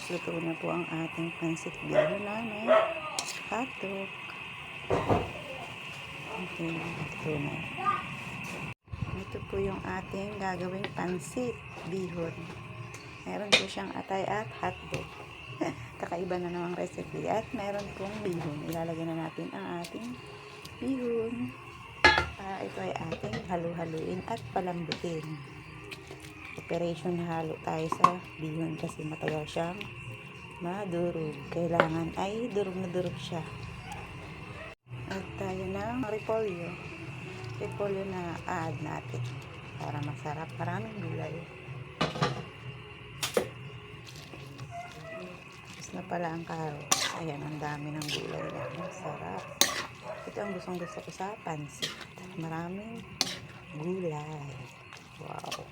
at luto na po ang ating pansit bihon na may hotdog. Okay, luto na. Ito po yung ating gagawing pansit bihon. Meron po siyang atay at hotdog. Kakaiba na namang recipe. At meron pong bihon. Ilalagay na natin ang ating bihon. Ito ay ating halu-haluin at palambutin. Operation halo tayo sa bihon kasi matagal siyang madurog. Kailangan ay durog na durog siya. At tayo ng repolyo. Repolyo na add natin para masarap. Maraming gulay. Tapos na pala ang carrots. Ayan, ang dami ng gulay na. Masarap. Ito ang gustong gusto ko sa pansit. Maraming gulay. Wow.